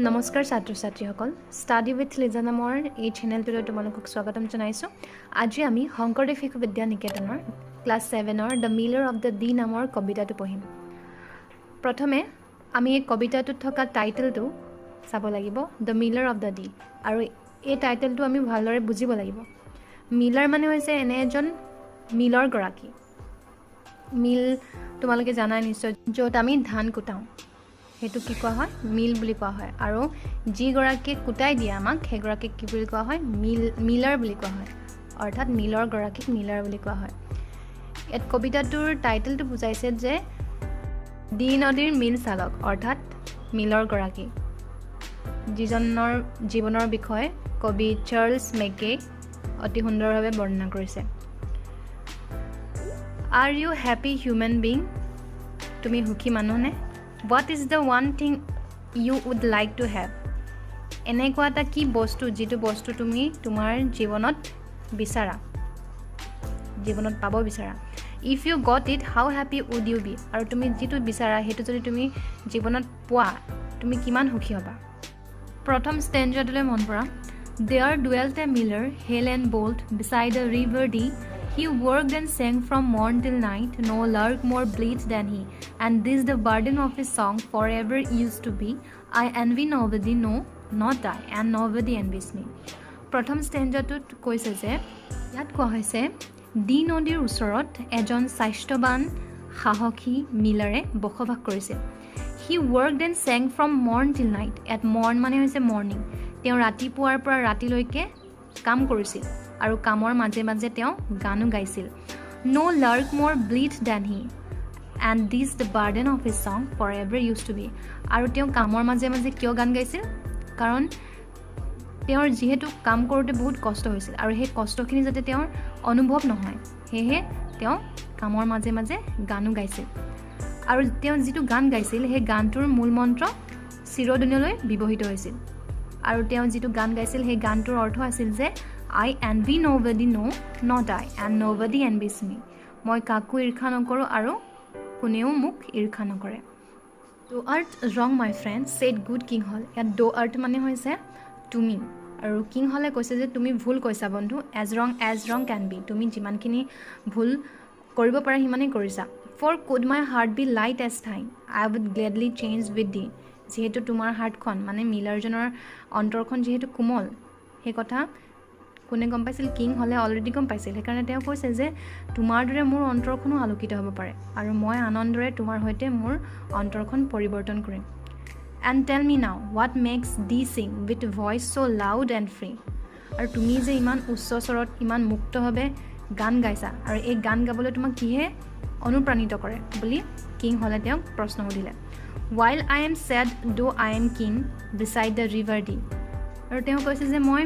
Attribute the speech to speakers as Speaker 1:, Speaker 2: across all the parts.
Speaker 1: নমস্কাৰ ছাত্ৰ ছাত্ৰীসকল ষ্টাডি উইথ লিজা নামৰ এই চেনেলটোলৈ তোমালোকক স্বাগতম জনাইছোঁ। আজি আমি শংকৰদেৱ শিশু বিদ্যা নিকেতনৰ ক্লাছ 7ৰ the miller of the Dee নামৰ কবিতাটো পঢ়িম। প্ৰথমে আমি এই কবিতাটোত থকা টাইটেলটো চাব লাগিব, the miller of the D, আৰু এই টাইটেলটো আমি ভালদৰে বুজিব লাগিব। মিলাৰ মানে হৈছে এনে এজন মিলৰ গৰাকী। মিল তোমালোকে জানাই নিশ্চয়, য'ত আমি ধান কুটাওঁ, সেইটো কি কোৱা হয়? মিল বুলি কোৱা হয়। আৰু যিগৰাকীয়ে কুটাই দিয়ে আমাক সেইগৰাকীক কি বুলি কোৱা হয়? মিলাৰ বুলি কোৱা হয়। অৰ্থাৎ মিলৰ গৰাকীক মিলাৰ বুলি কোৱা হয়। ইয়াত কবিতাটোৰ টাইটেলটো বুজাইছে যে ডি নদীৰ মিল চালক, অৰ্থাৎ মিলৰ গৰাকী, যিজনৰ জীৱনৰ বিষয়ে কবি চাৰ্লছ মেকে অতি সুন্দৰভাৱে বৰ্ণনা কৰিছে। Are you happy human being? তুমি সুখী মানুহনে? What is the one thing you would like to have? এনেকুৱা এটা কি বস্তু যিটো বস্তু তুমি তোমাৰ জীৱনত বিচাৰা, জীৱনত পাব বিচাৰা। If you got it, how happy would you be? আৰু তুমি যিটো বিচাৰা সেইটো যদি তুমি জীৱনত পোৱা, তুমি কিমান সুখী হ'বা। প্ৰথম ষ্টেঞ্জাটোলৈ মন কৰা। There dwelt a miller, hale and bold, beside a river Dee. He worked and sang from morn till night, no lark more bleats than he. And this the burden of his song forever used to be. I envy nobody, no, not I, and nobody envies me. প্ৰথম ষ্টেঞ্জাটোত কৈছে যে, ইয়াত কোৱা হৈছে D নদীৰ ওচৰত এজন স্বাস্থ্যৱান সাহসী মিলাৰে বসবাস কৰিছিল। He worked and sang from morn till night. ইয়াত মৰ্ণ মানে হৈছে মৰ্ণিং। তেওঁ ৰাতিপুৱাৰ পৰা ৰাতিলৈকে কাম কৰিছিল আৰু কামৰ মাজে মাজে তেওঁ গানো গাইছিল। No lark more bleat than he, and this the burden of his song forever used to be. আৰু তেওঁ কামৰ মাজে মাজে কিয় গান গাইছিল? কাৰণ তেওঁৰ যিহেতু কাম কৰোঁতে বহুত কষ্ট হৈছিল আৰু সেই কষ্টখিনি যাতে তেওঁৰ অনুভৱ নহয়, সেয়েহে তেওঁ কামৰ মাজে মাজে গানো গাইছিল। আৰু তেওঁ যিটো গান গাইছিল সেই গানটোৰ মূল মন্ত্ৰ চিৰদিনলৈ ব্যৱহৃত হৈছিল। আৰু তেওঁ যিটো গান গাইছিল সেই গানটোৰ অৰ্থ আছিল যে I envy nobody, no, not I, and nobody envies me. মই কাকো ঈৰ্ষা নকৰোঁ আৰু কোনেও মোক ঈৰ্ষা নকৰে। Do art wrong my friend, said good king Hall. ইয়াত do art মানে হৈছে তুমি, আৰু কিং হলে কৈছে যে তুমি ভুল কৈছা বন্ধু, as wrong can be, তুমি যিমানখিনি ভুল কৰিব পাৰা সিমানেই কৰিছা। For could my heart be light as thine, I would gladly change with thee. যিহেতু তোমাৰ হাৰ্টখন মানে মিলাৰজনৰ অন্তৰখন যিহেতু কোমল, সেই কথা কোনে গম পাইছিল? কিং হলে অলৰেডি গম পাইছিল। সেইকাৰণে তেওঁ কৈছে যে তোমাৰ দৰে মোৰ অন্তৰখনো আলোকিত হ'ব পাৰে আৰু মই আনন্দৰে তোমাৰ সৈতে মোৰ অন্তৰখন পৰিৱৰ্তন কৰিম। And tell me now, what makes thee sing with voice so loud and free? আৰু তুমি যে ইমান উচ্চ স্বৰত ইমান মুক্তভাৱে গান গাইছা, আৰু এই গান গাবলৈ তোমাক কিহে অনুপ্ৰাণিত কৰে বুলি কিং হলে তেওঁক প্ৰশ্ন সুধিলে। While I am sad, though I am king, beside the river Dee. আৰু তেওঁ কৈছে যে মই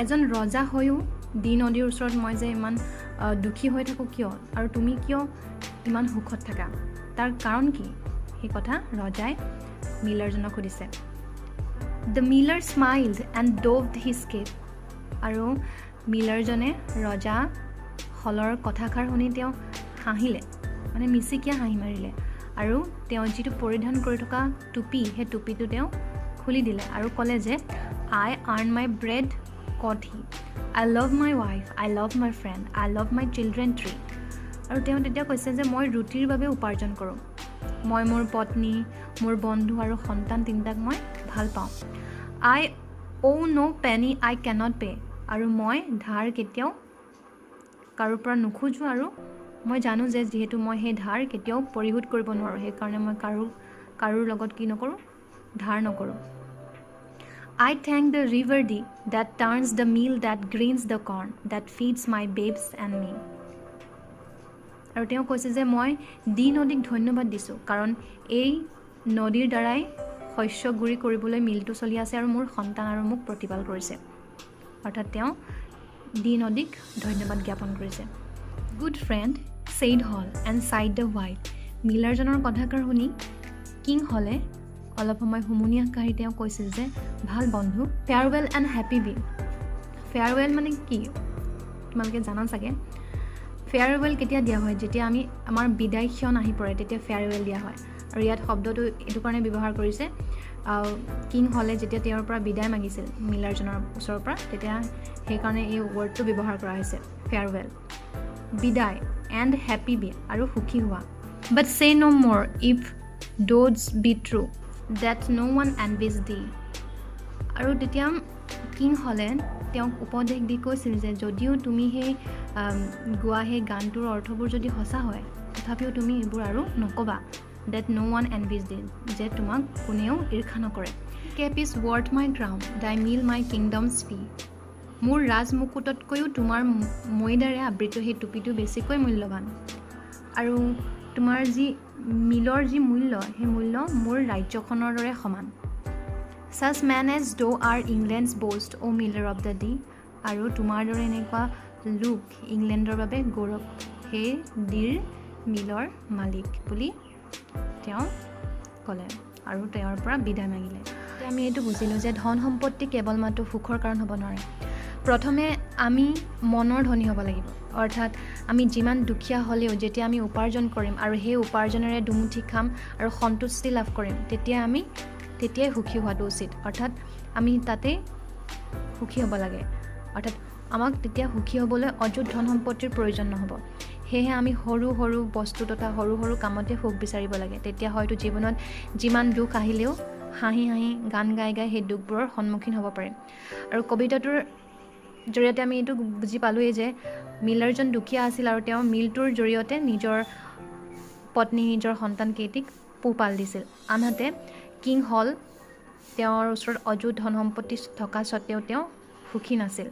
Speaker 1: এজন ৰজা হৈও ডি নদীৰ ওচৰত মই যে ইমান দুখী হৈ থাকোঁ কিয়, আৰু তুমি কিয় ইমান সুখত থাকা, তাৰ কাৰণ কি? সেই কথা ৰজাই মিলাৰজনক সুধিছে। The miller smiled and doffed his cape. আৰু মিলাৰজনে ৰজা হলৰ কথাষাৰ শুনি তেওঁ হাঁহিলে, মানে মিচিকিয়া হাঁহি মাৰিলে, আৰু তেওঁ যিটো পৰিধান কৰি থকা টুপি সেই টুপিটো তেওঁ খুলি দিলে আৰু ক'লে যে I earn my bread, quoth he. I love my wife, I love my friend, I love my children three. আৰু তেওঁ তেতিয়া কৈছে যে মই ৰুটিৰ বাবে উপাৰ্জন কৰোঁ, মই মোৰ পত্নী, মোৰ বন্ধু আৰু সন্তান তিনিটাক মই ভাল পাওঁ। I owe no penny I cannot pay. আৰু মই ধাৰ কেতিয়াও কাৰোৰ পৰা নোখোজোঁ, আৰু মই জানো যে যিহেতু মই সেই ধাৰ কেতিয়াও পৰিশোধ কৰিব নোৱাৰোঁ, সেইকাৰণে মই কাৰোৰ লগত কি নকৰোঁ? ধাৰ নকৰোঁ। I thank the river Dee that turns the meal, that grains the corn, that feeds my babes and me. আৰু তেওঁ কৈছে যে মই ডি নদীক ধন্যবাদ দিছোঁ, কাৰণ এই নদীৰ দ্বাৰাই শস্য গুৰি কৰিবলৈ মিলটো চলি আছে আৰু মোৰ সন্তান আৰু মোক প্ৰতিপাল কৰিছে। অৰ্থাৎ তেওঁ ডি নদীক ধন্যবাদ জ্ঞাপন কৰিছে। Good friend, said Hall and sighed the while. মিলাৰজনৰ কথাষাৰ শুনি কিং হলে অলপ সময় হুমুনিয়াহ কাঢ়ি তেওঁ কৈছিল যে ভাল বন্ধু, farewell and happy be. Farewell মানে কি তোমালোকে জানা চাগে। ফেয়াৰৱেল কেতিয়া দিয়া হয়? যেতিয়া আমাৰ বিদায় ক্ষণ আহি পৰে তেতিয়া ফেয়াৰৱেল দিয়া হয়। আৰু ইয়াত শব্দটো এইটো কাৰণে ব্যৱহাৰ কৰিছে কিং হলে যেতিয়া তেওঁৰ পৰা বিদায় মাগিছিল মিলাৰজনৰ ওচৰৰ পৰা তেতিয়া সেইকাৰণে এই ৱৰ্ডটো ব্যৱহাৰ কৰা হৈছে ফেয়াৰৱেল বিদায় এণ্ড হেপী বি আৰু সুখী হোৱা বাট say no' more if does be true that no' one envies thee আৰু তেতিয়া কিং হলে তেওঁক উপদেশ দি কৈছিল যে যদিও তুমি সেই গোৱা সেই গানটোৰ অৰ্থবোৰ যদি সঁচা হয় তথাপিও তুমি এইবোৰ আৰু নক'বা ডেট ন' ওৱান এনভিজ দি যে তোমাক কোনেও ঈৰ্ষা নকৰে cap is worth my crown thy mill my kingdom's fee মোৰ ৰাজমুকুটতকৈও তোমাৰ মৈদাৰে আবৃত সেই টুপিটো বেছিকৈ মূল্যৱান আৰু তোমাৰ যি মিলৰ যি মূল্য সেই মূল্য মোৰ ৰাজ্যখনৰ দৰে সমান Such men as though are England's boast, O miller of the day আৰু তোমাৰ দৰে এনেকুৱা লোক ইংলেণ্ডৰ বাবে গৌৰৱ সেই দীৰ মিলৰ মালিক বুলি তেওঁ ক'লে আৰু তেওঁৰ পৰা বিদায় মাগিলে আমি এইটো বুজিলোঁ যে ধন সম্পত্তি কেৱল মাত্ৰ সুখৰ কাৰণ হ'ব নোৱাৰে প্ৰথমে আমি মনৰ ধনী হ'ব লাগিব অৰ্থাৎ আমি যিমান দুখীয়া হ'লেও যেতিয়া আমি উপাৰ্জন কৰিম আৰু সেই উপাৰ্জনেৰে দুমুঠি খাম আৰু সন্তুষ্টি লাভ কৰিম তেতিয়াই সুখী হোৱাটো উচিত অৰ্থাৎ আমি তাতে সুখী হ'ব লাগে অৰ্থাৎ আমাক তেতিয়া সুখী হ'বলৈ অযুত ধন সম্পত্তিৰ প্ৰয়োজন নহ'ব সেয়েহে আমি সৰু সৰু বস্তু তথা সৰু সৰু কামতে সুখ বিচাৰিব লাগে তেতিয়া হয়তো জীৱনত যিমান দুখ আহিলেও হাঁহি হাঁহি গান গাই গাই সেই দুখবোৰৰ সন্মুখীন হ'ব পাৰে আৰু কবিতাটোৰ জৰিয়তে আমি এইটো বুজি পালোঁৱেই যে মিলাৰজন দুখীয়া আছিল আৰু তেওঁ মিলটোৰ জৰিয়তে নিজৰ পত্নী নিজৰ সন্তানকেইটিক পোহপাল দিছিল আনহাতে কিং হল তেওঁৰ ওচৰত অযুত ধন সম্পত্তি থকা স্বত্তেও তেওঁ সুখী নাছিল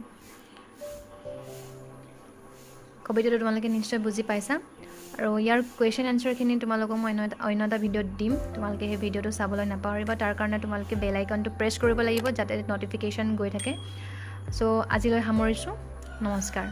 Speaker 1: কবিতাটো তোমালোকে নিশ্চয় বুজি পাইছা আৰু ইয়াৰ কুৱেশ্যন এনচাৰখিনি তোমালোকক মই অন্য এটা ভিডিঅ'ত দিম তোমালোকে সেই ভিডিঅ'টো চাবলৈ নাপাহৰিবা তাৰ কাৰণে তোমালোকে বেল আইকনটো প্ৰেছ কৰিব লাগিব যাতে নটিফিকেশ্যন গৈ থাকে চ' আজিলৈ সামৰিছোঁ নমস্কাৰ